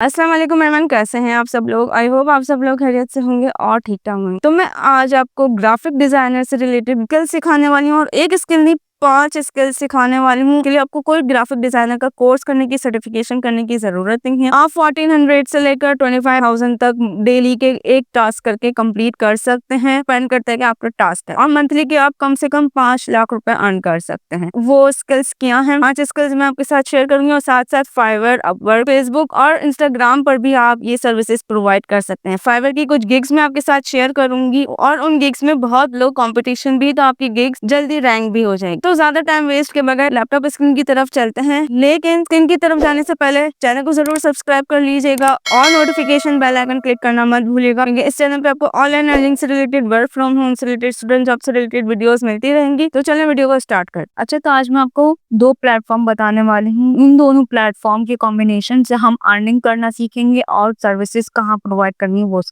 अस्सलाम वालेकुम मेहमान, कैसे हैं आप सब लोग। आई होप आप सब लोग खैरियत से होंगे और ठीक ठाक होंगे। तो मैं आज आपको ग्राफिक डिजाइनर से रिलेटेड स्किल सिखाने वाली हूँ और एक स्किल नहीं 5 स्किल सिखाने वाली हूँ। के लिए आपको कोई ग्राफिक डिजाइनर का कोर्स करने की, सर्टिफिकेशन करने की जरूरत नहीं है। आप 1400 से लेकर 25,000 तक डेली के एक टास्क करके कंप्लीट कर सकते हैं। डिपेंड करता है कि आपका टास्क है, और मंथली के आप कम से कम 5 लाख रुपए अर्न कर सकते हैं। वो स्किल्स क्या हैं? 5 स्किल्स मैं आपके साथ शेयर करूंगी और साथ साथ फाइवर, अपवर्क, फेसबुक और इंस्टाग्राम पर भी आप ये सर्विसेज प्रोवाइड कर सकते हैं। फाइवर की कुछ गिग्स मैं आपके साथ शेयर करूंगी और उन गिग्स में बहुत लो कंपटीशन भी, तो आपकी गिग्स जल्दी रैंक भी हो जाएगी। तो ज्यादा टाइम वेस्ट के बगैर लैपटॉप स्क्रीन की तरफ चलते हैं, लेकिन स्क्रीन की तरफ जाने से पहले चैनल को जरूर सब्सक्राइब कर लीजिएगा और नोटिफिकेशन बेल आइकन क्लिक करना मत भूलिएगा, क्योंकि इस चैनल पे आपको ऑनलाइन अर्निंग से रिलेटेड, वर्क फ्रॉम होम से रिलेटेड, स्टूडेंट जॉब से रिलेटेड वीडियोस मिलती रहेंगी। तो चलिए वीडियो को स्टार्ट कर। अच्छा, तो आज मैं आपको 2 प्लेटफॉर्म बताने वाली हूँ। इन दोनों प्लेटफॉर्म के कॉम्बिनेशन से हम अर्निंग करना सीखेंगे और सर्विसेज कहाँ प्रोवाइड करनी है वो।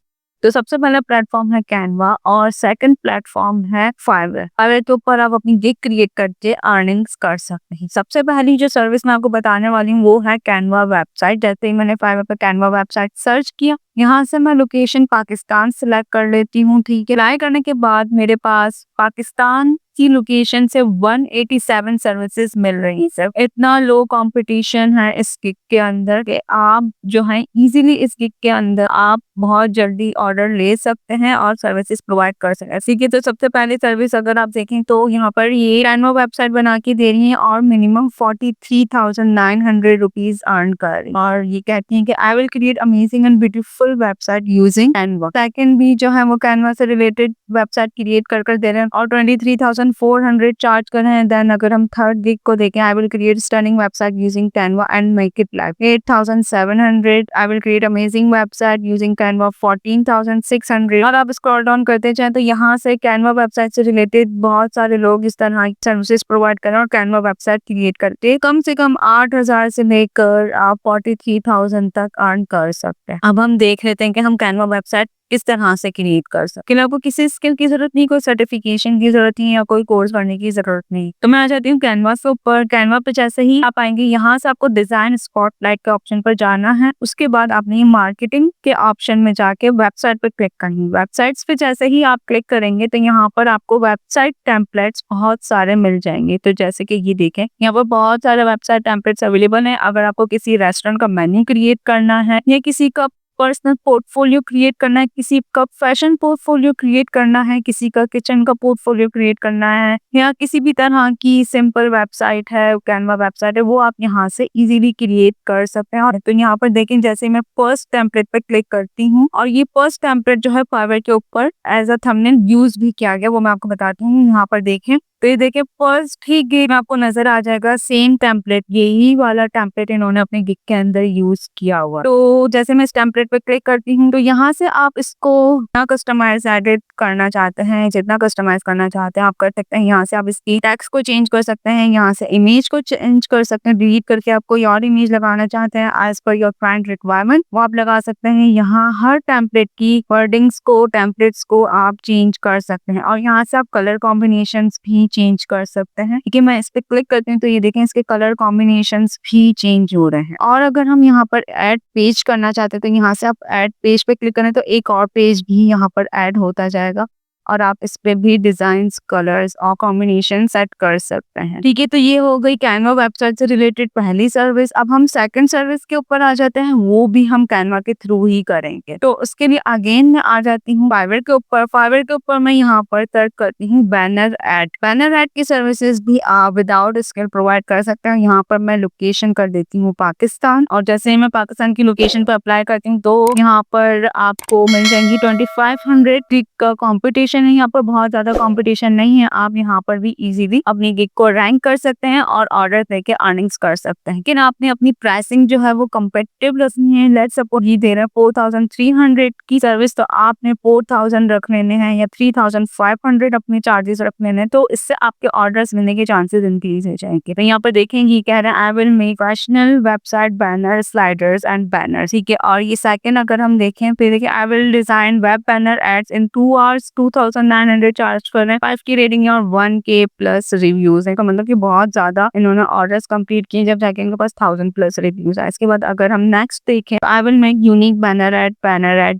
तो सबसे पहला प्लेटफॉर्म है कैनवा और सेकंड प्लेटफॉर्म है फाइवर। फाइवर के ऊपर आप अपनी गिग क्रिएट करके अर्निंग्स कर सकते हैं। सबसे पहली जो सर्विस मैं आपको बताने वाली हूँ वो है कैनवा वेबसाइट। जैसे ही मैंने फाइवर पर कैनवा वेबसाइट सर्च किया, यहाँ से मैं लोकेशन पाकिस्तान सिलेक्ट कर लेती हूँ। ठीक है, अप्लाई करने के बाद मेरे पास पाकिस्तान की लोकेशन से 187 सर्विसेज मिल रही है। इतना लो कंपटीशन है इस गिग के अंदर कि आप जो है इजीली इस गिग के अंदर आप बहुत जल्दी ऑर्डर ले सकते हैं और सर्विसेज प्रोवाइड कर सकते हैं। ठीक है, तो सबसे पहले सर्विस अगर आप देखें तो यहाँ पर ये कैनवा वेबसाइट बना के दे रही है और मिनिमम 43,900 रुपीज अर्न कर रही है। और ये कहती है कि आई will create amazing and beautiful website using Canva. Second भी जो है वो कैनवा से रिलेटेड वेबसाइट क्रिएट कर दे रहे हैं और 23,400 चार्ज कर रहे हैं। देन अगर हम थर्ड गिग को देखें, आई will create stunning website using Canva and make it live, 8,700। I will create amazing website using Canva, 14,600। और आप स्क्रॉल डाउन करते जाएं तो यहाँ से कैनवा वेबसाइट से रिलेटेड बहुत सारे लोग इस तरह की सर्विसेज प्रोवाइड कर रहे हैं और कैनवा वेबसाइट क्रिएट करके कम से कम 8,000 से लेकर आप 43,000 तक अर्न कर सकते हैं। अब हम देख लेते हैं कि हम कैनवा वेबसाइट किस तरह से क्रिएट कर सकते हैं। आपको किसी स्किल की जरूरत नहीं, कोई सर्टिफिकेशन की जरूरत नहीं या कोई कोर्स करने की जरूरत नहीं। तो मैं आ जाती हूँ कैनवा के ऊपर। कैनवा पे जैसे ही आप आएंगे, यहाँ से आपको डिजाइन स्पॉटलाइट के ऑप्शन पर जाना है। उसके बाद आपने मार्केटिंग के ऑप्शन में जाके वेबसाइट पर क्लिक करनी है। वेबसाइट्स पे जैसे ही आप क्लिक करेंगे तो यहाँ पर आपको वेबसाइट टेम्पलेट्स बहुत सारे मिल जाएंगे। तो जैसे कि ये देखें, यहाँ पर बहुत सारे वेबसाइट टेम्पलेट्स अवेलेबल है। अगर आपको किसी रेस्टोरेंट का मेन्यू क्रिएट करना है या किसी का पर्सनल पोर्टफोलियो क्रिएट करना है, किसी का फैशन पोर्टफोलियो क्रिएट करना है, किसी का किचन का पोर्टफोलियो क्रिएट करना है, या किसी भी तरह की सिंपल वेबसाइट है, कैनवा वेबसाइट है, वो आप यहाँ से इजीली क्रिएट कर सकते हैं। और तो यहाँ पर देखें, जैसे मैं फर्स्ट टेम्पलेट पर क्लिक करती हूँ और ये फर्स्ट टेम्पलेट जो है फाइवर के ऊपर एज अ थंबनेल यूज भी किया गया, वो मैं आपको बताती हूँ। यहाँ पर देखें तो ये देखिए फर्स्ट ही गिग में आपको नजर आ जाएगा सेम टेम्पलेट, यही वाला टेम्पलेट इन्होंने अपने गिग के अंदर यूज किया हुआ। तो जैसे मैं इस टेम्पलेट पे क्लिक करती हूँ तो यहाँ से आप इसको जितना कस्टमाइज एडिट करना चाहते हैं, जितना कस्टमाइज करना चाहते हैं आप कर सकते हैं। यहाँ से आप इसकी टेक्स्ट को चेंज कर सकते हैं, यहाँ से इमेज को चेंज कर सकते हैं, डिलीट करके आप कोई और इमेज लगाना चाहते हैं as per your client requirement, वो आप लगा सकते हैं। यहाँ हर टेम्पलेट की वर्डिंग्स को, टेम्पलेट्स को आप चेंज कर सकते हैं और यहाँ से आप कलर कॉम्बिनेशन भी चेंज कर सकते हैं। ठीक है, मैं इस पे क्लिक करती हूँ तो ये देखें इसके कलर कॉम्बिनेशंस भी चेंज हो रहे हैं। और अगर हम यहाँ पर ऐड पेज करना चाहते हैं तो यहाँ से आप ऐड पेज पे क्लिक करें तो एक और पेज भी यहाँ पर ऐड होता जाएगा और आप इस पे भी डिजाइन्स, कलर्स और कॉम्बिनेशन सेट कर सकते हैं। ठीक है, तो ये हो गई कैनवा वेबसाइट से रिलेटेड पहली सर्विस। अब हम सेकंड सर्विस के ऊपर आ जाते हैं, वो भी हम कैनवा के थ्रू ही करेंगे। तो उसके लिए अगेन मैं आ जाती हूँ फाइवर के ऊपर। फाइवर के ऊपर मैं यहाँ पर सर्च करती हूँ बैनर एड। बैनर एड की सर्विसेज भी आप विदाउट स्किल प्रोवाइड कर सकते हैं। यहाँ पर मैं लोकेशन कर देती हूँ पाकिस्तान, और जैसे ही मैं पाकिस्तान की लोकेशन पर अप्लाई करती हूँ तो यहाँ पर आपको मिल जाएंगी 2500 गिग का कॉम्पिटिशन है। यहाँ पर बहुत ज्यादा कंपटीशन नहीं है, आप यहाँ पर भी इजीली अपनी गिग को रैंक कर सकते हैं और ऑर्डर देके अर्निंग्स कर सकते हैं। लेकिन आपने अपनी प्राइसिंग जो है वो कम्पिटिटिव रखनी है। लेट्स सपोज ये दे रहे हैं 4,300 की सर्विस, तो आपने 4,000 रख लेने हैं या 3,500 अपने चार्जेस रख लेने हैं, तो इससे आपके ऑर्डर्स मिलने के चांसेस इंक्रीज हो जाएंगे। तो यहाँ पर देखेंगे कह रहे हैं I will make professional website banner, sliders and banner. ठीक है, और ये सेकंड अगर हम देखें फिर देखिए I will design web banner ads in 2 hours, 2,000 4,900 charge कर रहे हैं, 5 की रेटिंग है और 1K प्लस रिव्यूज है। तो मतलब कि बहुत ज्यादा इन्होंने ऑर्डर्स कंप्लीट किए जब जाके इनके पास 1000 प्लस रिव्यूज है। इसके बाद अगर हम नेक्स्ट देखें, आई will make unique banner add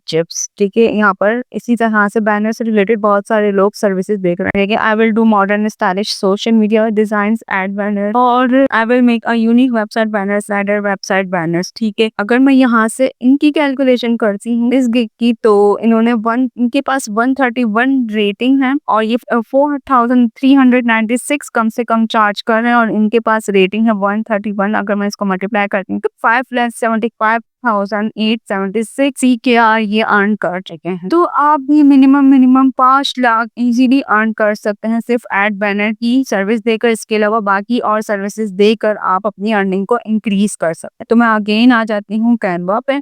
chips. ठीक है, यहाँ पर इसी तरह से बैनर से रिलेटेड बहुत सारे लोग सर्विसेज देख रहे हैं। I will do modern stylish social media design ad banner और I will make a unique website banner slider website banners. ठीक है, अगर मैं यहाँ से इनकी कैलकुलेशन करती हूँ इस गिग की, तो इन्होंने इनके पास 131 रेटिंग है और ये 4,396 कम से कम चार्ज कर रहे हैं और इनके पास रेटिंग है 131। अगर मैं इसको मल्टीप्लाई करती हूँ तो 5,75,876 CKR ये अर्न कर चुके हैं। तो आप भी मिनिमम 5 लाख इजीली अर्न कर सकते हैं सिर्फ एड बैनर की सर्विस देकर। इसके अलावा बाकी और सर्विसेज देकर आप अपनी अर्निंग को इंक्रीज कर सकते हैं। तो मैं अगेन आ जाती हूँ कैनवा पे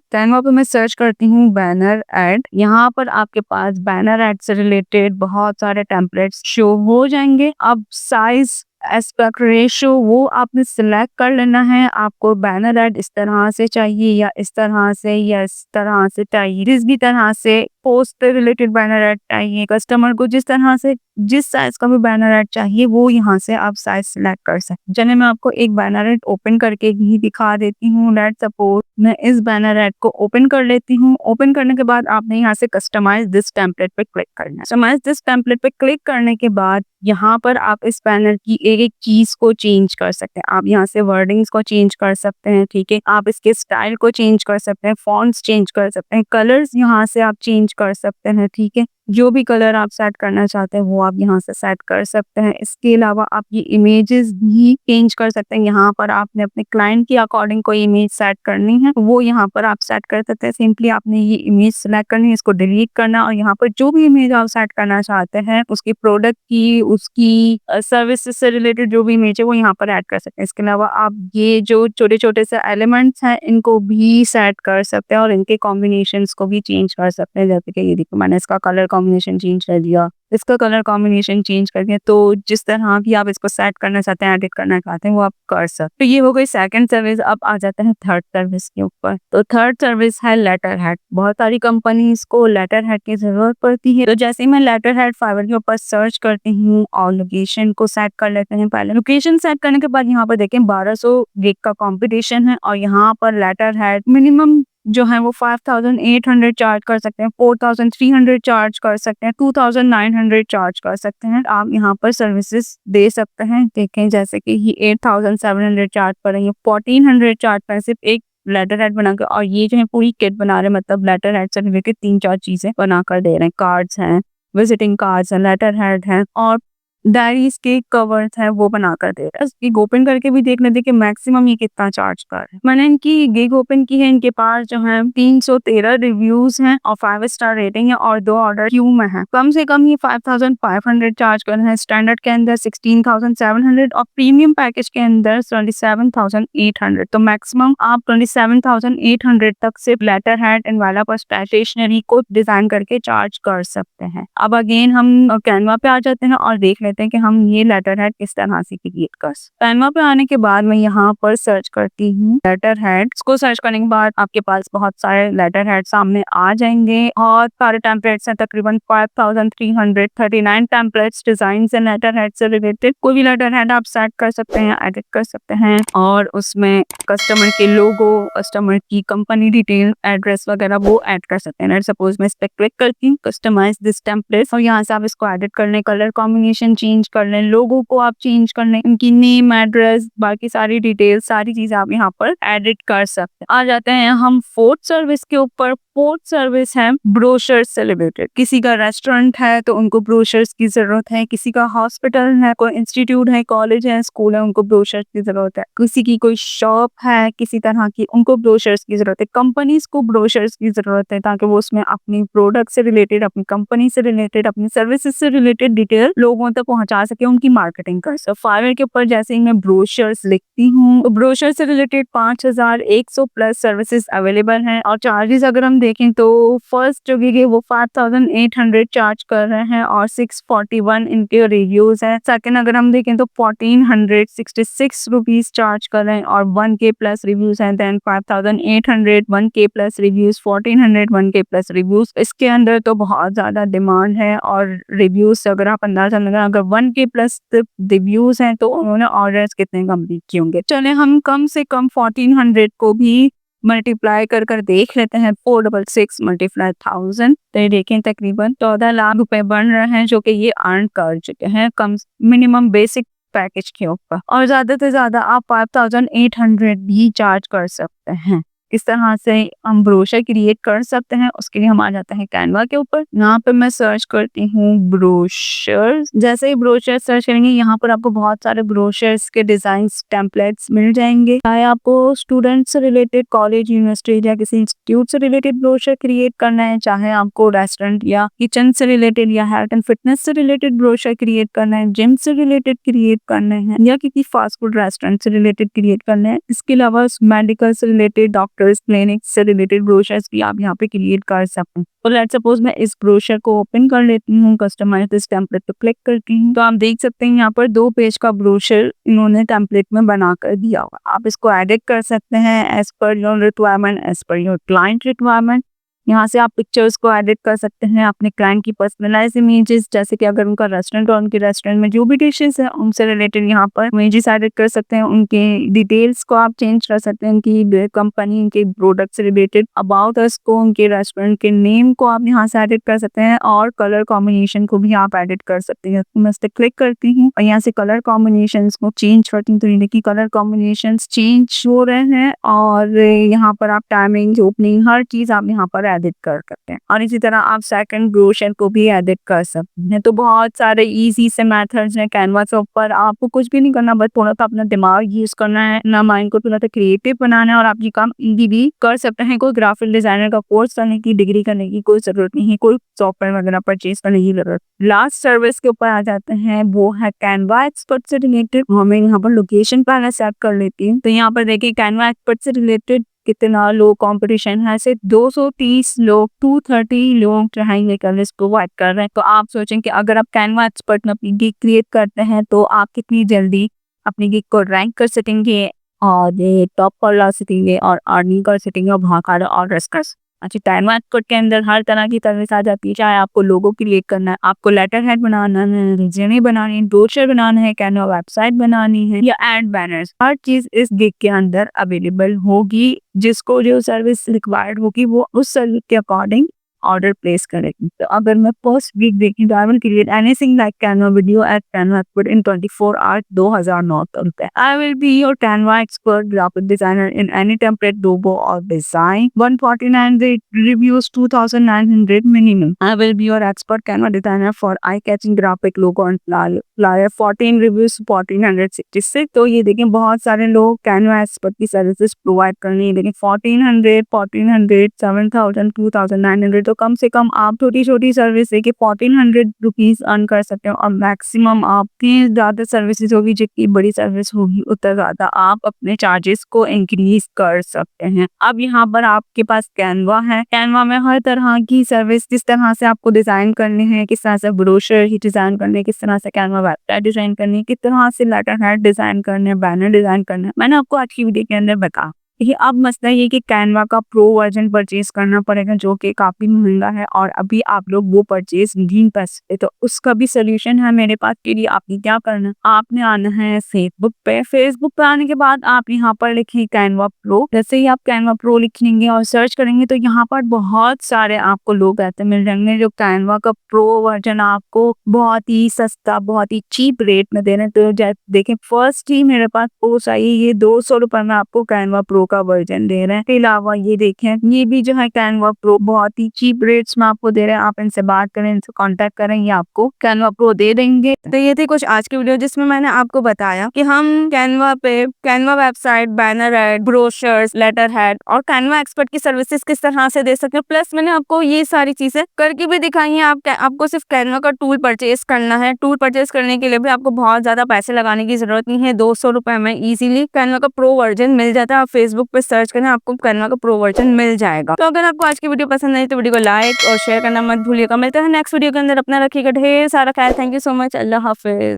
मैं सर्च करती हूँ बैनर एड। यहाँ पर आपके पास बैनर एड से रिलेटेड बहुत सारे टेम्पलेट्स शो हो जाएंगे। अब साइज एस्पेक्ट रेशियो वो आपने सिलेक्ट कर लेना है। आपको बैनर एड इस तरह से चाहिए या इस तरह से या इस तरह से चाहिए। जिस भी तरह से पोस्ट से रिलेटेड बैनर एड चाहिए, कस्टमर को जिस तरह से जिस साइज का भी बैनर एड चाहिए वो यहाँ से आप साइज सिलेक्ट कर सकते हैं। चलिए मैं आपको एक बैनर एड ओपन करके भी दिखा देती हूँ। लेट्स सपोज मैं इस बैनर एड को ओपन कर लेती हूँ। ओपन करने के बाद आपने यहाँ से कस्टमाइज दिस टेम्पलेट पे क्लिक करना है। कस्टमाइज दिस टेम्पलेट पे क्लिक करने के बाद यहाँ पर आप इस बैनर की एक चीज को चेंज कर सकते हैं। आप यहाँ से वर्डिंग्स को चेंज कर सकते हैं। ठीक है, आप इसके स्टाइल को चेंज कर सकते हैं, फॉन्ट्स चेंज कर सकते हैं, कलर्स यहाँ से आप चेंज कर सकते हैं। ठीक है, जो भी कलर आप सेट करना चाहते हैं वो आप यहाँ से सेट कर सकते हैं। इसके अलावा आप ये इमेजेस भी चेंज कर सकते हैं। यहाँ पर आपने अपने क्लाइंट के अकॉर्डिंग कोई इमेज सेट करनी है वो यहाँ पर आप सेट कर सकते हैं। सिंपली आपने ये इमेज सेलेक्ट करनी है, इसको डिलीट करना और यहाँ पर जो भी इमेज आप सेट करना चाहते हैं उसकी प्रोडक्ट की, उसकी सर्विसेज से रिलेटेड जो भी इमेज है वो यहाँ पर ऐड कर सकते हैं। इसके अलावा आप ये जो छोटे छोटे से एलिमेंट्स हैं इनको भी सेट कर सकते हैं और इनके कॉम्बिनेशंस को भी चेंज कर सकते हैं। जैसे कि ये देखो मैंने इसका कलर कॉम्बिनेशन चेंज कर दिया, इसका कलर कॉम्बिनेशन चेंज कर दिया। तो जिस तरह भी आप इसको सेट करना चाहते हैं, एडिट करना चाहते हैं वो आप कर सकते हैं। तो ये हो गई सेकंड सर्विस। अब आ जाते हैं थर्ड सर्विस के ऊपर। तो थर्ड सर्विस है लेटर हेड। बहुत सारी कंपनीज को लेटर हेड की जरूरत पड़ती है। तो जैसे ही मैं लेटर हेड फाइवर के ऊपर सर्च करती हूँ और लोकेशन को सेट कर लेते हैं। पहले लोकेशन सेट करने के बाद यहाँ पर देखें 1200 गिग का कॉम्पिटिशन है और यहाँ पर लेटर हेड मिनिमम जो है वो 5,800 चार्ज कर सकते हैं, 4,300 चार्ज कर सकते हैं, 2,900 चार्ज कर सकते हैं। आप यहाँ पर सर्विसेज दे सकते हैं। देखें जैसे कि ये 8,700 चार्ज कर रही है, 1,400 चार्ज कर सिर्फ एक लेटर हेड बनाकर। और ये जो है पूरी किट बना रहे हैं, मतलब लेटर हेड से रिलेटेड 3-4 चीजें बनाकर दे रहे हैं। कार्ड्स हैं, विजिटिंग कार्ड्स हैं, लेटर हेड हैं और डायरीज के कवर्स है वो बनाकर दे रहा है। गिग ओपन करके भी देख लेते कि मैक्सिमम ये कितना चार्ज कर रहे हैं। मैंने इनकी गिग ओपन की है, इनके पास जो है 313 रिव्यूज हैं और 5 स्टार रेटिंग है और 2 ऑर्डर क्यू में है। कम से कम ये 5,500 चार्ज कर रहे हैं। स्टैंडर्ड के अंदर 16,700 और प्रीमियम पैकेज के अंदर 27,800। तो मैक्सिमम आप 27,800 तक सिर्फ लेटर हेड एनवेलप स्टेशनरी को डिजाइन करके चार्ज कर सकते हैं। अब अगेन हम कैनवा पे आ जाते हैं और देख लेते हैं कि हम ये लेटर हेड किस तरह से क्रिएट कर सकते हैं। कैनवा पे आने के बाद मैं यहाँ पर सर्च करती हूँ लेटर हेड। इसको सर्च करने के बाद आपके पास बहुत सारे लेटर हेड सामने आ जाएंगे और सारे टेम्पलेट्स हैं। तकरीबन 5,339 टेम्पलेट्स डिजाइन से लेटर हेड से रिलेटेड। कोई भी लेटर हेड आप सेट कर सकते हैं, एडिट कर सकते हैं और उसमें कस्टमर के लोगो, कस्टमर की कंपनी डिटेल, एड्रेस वगैरह वो ऐड कर सकते हैं। सपोज मैं इस पर क्लिक करती हूँ कस्टमाइज दिस टेम्पलेट और यहाँ से आप इसको एडिट करने, कलर कॉम्बिनेशन चेंज कर लें, लोगों को आप चेंज कर लें, उनकी नेम, एड्रेस, बाकी सारी डिटेल्स, सारी चीजें आप यहाँ पर एडिट कर सकते हैं। आ जाते हैं हम फोर्थ सर्विस के ऊपर। फोर्थ सर्विस है ब्रोशर्स से रिलेटेड। किसी का रेस्टोरेंट है तो उनको ब्रोशर्स की जरूरत है, किसी का हॉस्पिटल है, कोई इंस्टीट्यूट है, कॉलेज है, स्कूल है, उनको ब्रोशर्स की जरूरत है, किसी की कोई शॉप है किसी तरह की, उनको ब्रोशर्स की जरूरत है, कंपनीज को ब्रोशर्स की जरूरत है ताकि वो उसमें अपनी प्रोडक्ट से रिलेटेड, अपनी कंपनी से रिलेटेड, अपनी सर्विसेज से रिलेटेड डिटेल लोगों तक पहुंचा सके, उनकी मार्केटिंग कर सके। फाइवर के ऊपर जैसे ही मैं ब्रोशर्स लिखती हूँ तो ब्रोशर से रिलेटेड 5100 प्लस सर्विसेज अवेलेबल हैं। और चार्जेस अगर हम देखें तो फर्स्ट जो गिग है वो 5800 चार्ज कर रहे हैं और 641 इनके रिव्यूज हैं। सेकंड अगर हम देखें तो 1466 रुपीज चार्ज कर रहे हैं और 1K प्लस रिव्यूज हैं। Then 5800 1K plus reviews, 1400 1K plus reviews. इसके अंदर तो बहुत ज्यादा डिमांड है और रिव्यूज से अगर आप अंदाजा लगाएं, अगर 1K प्लस रिव्यूज हैं तो उन्होंने ऑर्डर्स कितने कंप्लीट किए होंगे। चले हम कम से कम 1400 को भी मल्टीप्लाई कर कर देख लेते हैं। 466 मल्टीप्लाई 1000 तो ये देखें तकरीबन 14 लाख रुपए बन रहे हैं जो कि ये अर्न कर चुके हैं कम मिनिमम बेसिक पैकेज के ऊपर। और ज्यादा से ज्यादा आप 5800 भी चार्ज कर सकते हैं। इस तरह से हम ब्रोशर क्रिएट कर सकते हैं। उसके लिए हम आ जाते हैं कैनवा के ऊपर। यहाँ पे मैं सर्च करती हूँ ब्रोशर। जैसे ही ब्रोशर सर्च करेंगे यहाँ पर आपको बहुत सारे ब्रोशर्स के डिजाइन टेम्पलेट्स मिल जाएंगे। चाहे आपको स्टूडेंट से रिलेटेड, कॉलेज, यूनिवर्सिटी या किसी इंस्टीट्यूट से रिलेटेड ब्रोशर क्रिएट करना है, चाहे आपको रेस्टोरेंट या किचन से रिलेटेड या हेल्थ एंड फिटनेस से रिलेटेड ब्रोशर क्रिएट करना है, जिम से रिलेटेड क्रिएट करना है या किसी फास्ट फूड रेस्टोरेंट से रिलेटेड क्रिएट करना है। इसके अलावा मेडिकल से रिलेटेड, डॉक्टर क्लिनिक से रिलेटेड ब्रोशर्स भी आप यहाँ पे क्रिएट कर सकते हैं। तो लेट्स सपोज मैं इस ब्रोशर को ओपन कर लेती हूँ, कस्टमाइज दिस टेम्पलेट पे क्लिक करती हूँ तो आप देख सकते हैं यहाँ पर 2 पेज का ब्रोशर इन्होंने टेम्पलेट में बना कर दिया हुआ। आप इसको एडिट कर सकते हैं as per your requirement, as per your client requirement. यहाँ से आप पिक्चर्स को एडिट कर सकते हैं, अपने क्लाइंट की पर्सनलाइज इमेजेस, जैसे कि अगर उनका रेस्टोरेंट और उनके रेस्टोरेंट में जो भी डिशेस हैं उनसे रिलेटेड यहाँ पर इमेजेस एडिट कर सकते हैं। उनके डिटेल्स को आप चेंज कर सकते हैं, उनकी कंपनी, उनके प्रोडक्ट से रिलेटेड अबाउट अस को, उनके रेस्टोरेंट के नेम को आप यहाँ से एडिट कर सकते हैं और कलर कॉम्बिनेशन को भी आप एडिट कर सकते हैं। मैं इस पर क्लिक करती हूँ और यहाँ से कलर कॉम्बिनेशन को चेंज करती हूँ तो ये देखिए कलर कॉम्बिनेशन चेंज हो रहे हैं और यहाँ पर आप टाइमिंग, ओपनिंग, हर चीज आप यहाँ पर एडिट कर सकते हैं। और इसी तरह आप सेकंड ब्रोशर को भी एडिट कर सकते हैं। तो बहुत सारे इजी से मेथड्स हैं कैनवा के ऊपर। आपको कुछ भी नहीं करना, बस थोड़ा सा अपना दिमाग यूज करना है, अपना माइंड को थोड़ा सा क्रिएटिव बनाना है और आप ये काम इजी भी कर सकते हैं। कोई ग्राफिक डिजाइनर का कोर्स करने की, डिग्री करने की कोई जरूरत नहीं है, कोई सॉफ्टवेयर वगैरह परचेज करने की जरूरत। लास्ट सर्विस के ऊपर आ जाते हैं, वो है कैनवा एक्सपर्ट से रिलेटेड। हमें यहाँ पर लोकेशन पहले सेट कर लेती हूँ। तो यहाँ पर देखिए कैनवा एक्सपर्ट से रिलेटेड कितना लो कंपटीशन है। ऐसे 230 लोग, 230 लोग जो है ये सर्विस प्रोवाइड कर रहे हैं। तो आप सोचें कि अगर आप कैनवा एक्सपर्ट में अपनी गिग क्रिएट करते हैं तो आप कितनी जल्दी अपनी गिग को रैंक कर सकेंगे और टॉप पर ला सकेंगे और अर्निंग कर सकेंगे और बहुत सारे ऑर्डर्स कर सकेंगे। अच्छा, कैनवा एक्सपर्ट के अंदर हर तरह की सर्विस आ जाती है। चाहे आपको लोगो क्रिएट करना है, आपको लेटर हेड बनाना है, रिज्यूमे बनानी है, ब्रोशर बनाना है, कैनवा वेबसाइट बनानी है या एड बैनर्स, हर चीज इस गिग के अंदर अवेलेबल होगी। जिसको जो सर्विस रिक्वायर्ड होगी वो उस सर्विस के अकॉर्डिंग ऑर्डर प्लेस करेगी। तो अगर मैं फर्स्ट वीक देखी तो I will create anything like Canva video at Canva expert in 24 hours, 2009 रुपए। I will be your Canva expert graphic designer in any template, logo और design. 149 reviews, 2900 minimum. I will be your expert Canva designer for eye catching graphic, logo and flyer. 14 reviews, 1466। तो ये देखें बहुत सारे लोग Canva expert की services provide कर रहे हैं। लेकिन 1400, 7000, 2900, तो कम से कम आप छोटी छोटी सर्विस है कि 1400 रुपीज अर्न कर सकते हो और मैक्सिमम आपकी ज्यादा सर्विसेज होगी, जितनी बड़ी सर्विस होगी उतना ज्यादा आप अपने चार्जेस को इंक्रीज कर सकते हैं। अब यहाँ पर आपके पास कैनवा है। कैनवा में हर तरह की सर्विस, जिस तरह से आपको डिजाइन करनी है, किस तरह से ब्रोशर ही डिजाइन करने, किस तरह से कैनवा वेबसाइट डिजाइन करनी है, किस तरह से लेटर हेड डिजाइन करने, बैनर डिजाइन करना है, मैंने आपको आज की वीडियो के अंदर बताया। ये अब मसला ये कि कैनवा का प्रो वर्जन परचेज करना पड़ेगा जो कि काफी महंगा है और अभी आप लोग वो परचेज नहीं कर सकते। तो उसका भी सोल्यूशन है मेरे पास। के लिए आपने क्या करना, आपने आना है फेसबुक पे। फेसबुक पे आने के बाद आप यहाँ पर लिखें कैनवा प्रो। जैसे ही आप कैनवा प्रो लिखेंगे और सर्च करेंगे तो यहाँ पर बहुत सारे आपको लोग ऐसे मिल जाएंगे जो कैनवा का प्रो वर्जन आपको बहुत ही सस्ता, बहुत ही चीप रेट में दे रहे हैं। तो देखें फर्स्ट ही मेरे पास पोस्ट आई, ये 200 रुपए में आपको कैनवा प्रो प्रो का वर्जन दे रहे हैं। इसके अलावा ये देखें, ये भी जो है कैनवा प्रो बहुत ही चीप रेट्स में आपको दे रहे हैं। आप इनसे बात करें, इनसे कांटेक्ट करें, ये आपको कैनवा प्रो दे देंगे। तो ये थी कुछ आज की वीडियो जिसमें मैंने आपको बताया कि हम कैनवा पे Canva website, banner ad, brochures, letter head और कैनवा एक्सपर्ट की सर्विसेज किस तरह से दे सकते हैं। प्लस मैंने आपको ये सारी चीजें करके भी दिखाई है। आपको सिर्फ कैनवा का टूल परचेज करना है। टूल परचेज करने के लिए भी आपको बहुत ज्यादा पैसे लगाने की जरूरत नहीं है। 200 रुपए में इजीली कैनवा का प्रो वर्जन मिल जाता है। आप फेसबुक पे सर्च करें, आपको कैनवा का प्रो वर्जन मिल जाएगा। तो अगर आपको आज की वीडियो पसंद आई तो वीडियो को लाइक और शेयर करना मत भूलिएगा। मिलते हैं नेक्स्ट वीडियो के अंदर। अपना रखिएगा ढेर सारा ख्याल। Thank you so much. Allah Hafiz.